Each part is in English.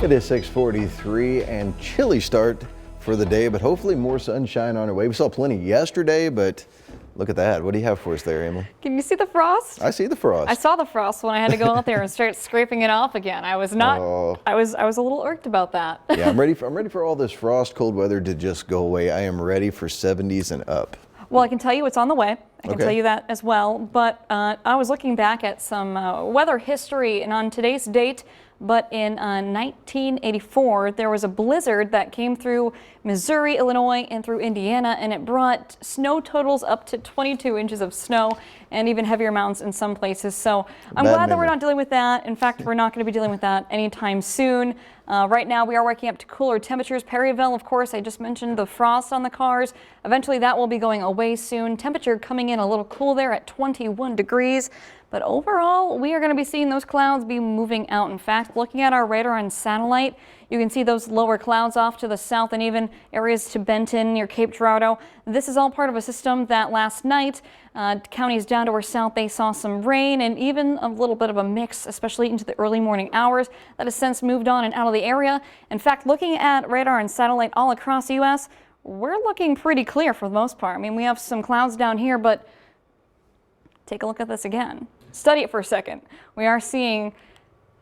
It is 6:43 and chilly start for the day, but hopefully more sunshine on our way. We saw plenty yesterday, but look at that. What do you have for us there, Emily? Can you see the frost? I see the frost. I saw the frost when I had to go out there and start scraping it off again. I was not. I was a little irked about that. Yeah, I'm ready for all this frost, cold weather to just go away. I am ready for 70s and up. Well, I can tell you it's on the way. I can tell you that as well. But I was looking back at some weather history, and on today's date, but in 1984, there was a blizzard that came through Missouri, Illinois, and through Indiana, and it brought snow totals up to 22 inches of snow and even heavier amounts in some places. So I'm glad that we're not dealing with that. In fact, we're not going to be dealing with that anytime soon. Right now, we are waking up to cooler temperatures. Perryville, of course, I just mentioned the frost on the cars. Eventually, that will be going away soon. Temperature coming in a little cool there at 21 degrees. But overall, we are going to be seeing those clouds be moving out. In fact, looking at our radar on satellite, you can see those lower clouds off to the south and even areas to Benton near Cape Girardeau. This is all part of a system that last night, counties down to our south, they saw some rain and even a little bit of a mix, especially into the early morning hours. That has since moved on and out of the area. In fact, looking at radar and satellite all across the U.S., we're looking pretty clear for the most part. I mean, we have some clouds down here, but take a look at this again. Study it for a second. We are seeing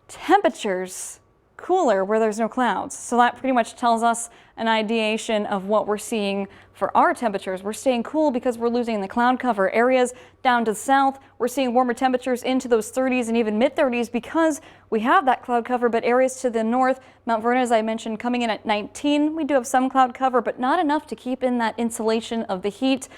temperatures cooler where there's no clouds. So that pretty much tells us an ideation of what we're seeing for our temperatures. We're staying cool because we're losing the cloud cover areas down to the south. We're seeing warmer temperatures into those 30s and even mid 30s because we have that cloud cover, but areas to the north, Mount Vernon, as I mentioned, coming in at 19. We do have some cloud cover, but not enough to keep in that insulation of the heat.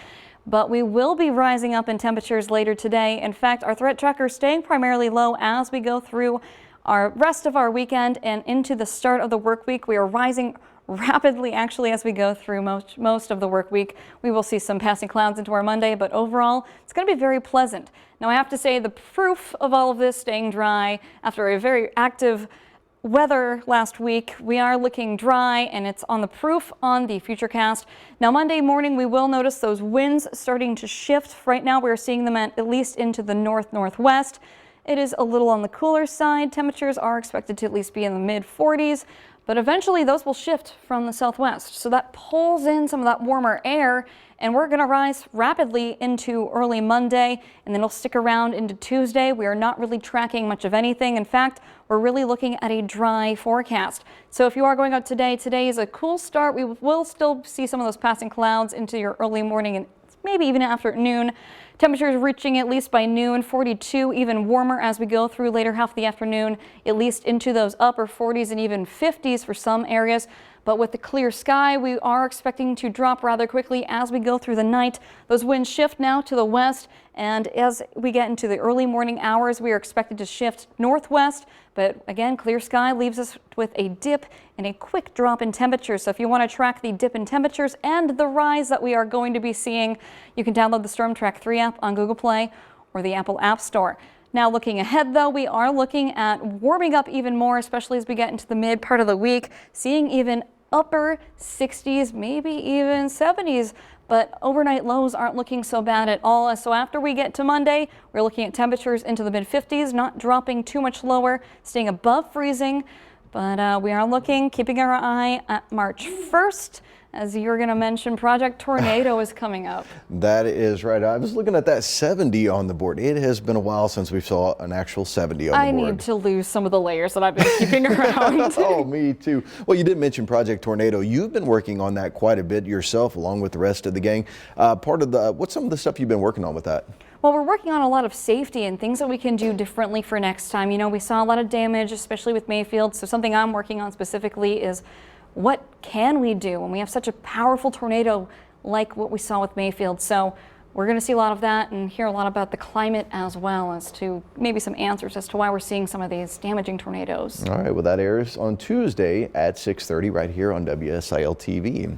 But we will be rising up in temperatures later today. In fact, our threat tracker is staying primarily low as we go through our rest of our weekend and into the start of the work week. We are rising rapidly, actually, as we go through most of the work week. We will see some passing clouds into our Monday, but overall, it's going to be very pleasant. Now, I have to say the proof of all of this staying dry after a very active weather last week, we are looking dry, and it's on the proof on the Futurecast. Now, Monday morning, we will notice those winds starting to shift. Right now, we're seeing them at least into the north-northwest. It is a little on the cooler side. Temperatures are expected to at least be in the mid-40s, but eventually those will shift from the southwest. So that pulls in some of that warmer air, and we're going to rise rapidly into early Monday, and then it'll stick around into Tuesday. We are not really tracking much of anything. In fact, we're really looking at a dry forecast. So if you are going out today is a cool start. We will still see some of those passing clouds into your early morning and maybe even afternoon. Temperatures reaching at least by noon, 42, even warmer as we go through later half of the afternoon, at least into those upper 40s and even 50s for some areas. But with the clear sky, we are expecting to drop rather quickly as we go through the night. Those winds shift now to the west, and as we get into the early morning hours, we are expected to shift northwest. But again, clear sky leaves us with a dip and a quick drop in temperatures. So if you want to track the dip in temperatures and the rise that we are going to be seeing, you can download the Storm Track 3 app on Google Play or the Apple App Store. Now, looking ahead, though, we are looking at warming up even more, especially as we get into the mid part of the week, seeing even upper 60s, maybe even 70s, but overnight lows aren't looking so bad at all. So after we get to Monday, we're looking at temperatures into the mid 50s, not dropping too much lower, staying above freezing. But we are keeping our eye at March 1st. As you're going to mention, Project Tornado is coming up. That is right. I was looking at that 70 on the board. It has been a while since we saw an actual 70 on the board. I need to lose some of the layers that I've been keeping around. Oh, me too. Well, you did mention Project Tornado. You've been working on that quite a bit yourself, along with the rest of the gang. What's some of the stuff you've been working on with that? Well, we're working on a lot of safety and things that we can do differently for next time. You know, we saw a lot of damage, especially with Mayfield. So something I'm working on specifically is what can we do when we have such a powerful tornado like what we saw with Mayfield? So we're going to see a lot of that and hear a lot about the climate as well as to maybe some answers as to why we're seeing some of these damaging tornadoes. All right, well, that airs on Tuesday at 6:30 right here on WSIL TV.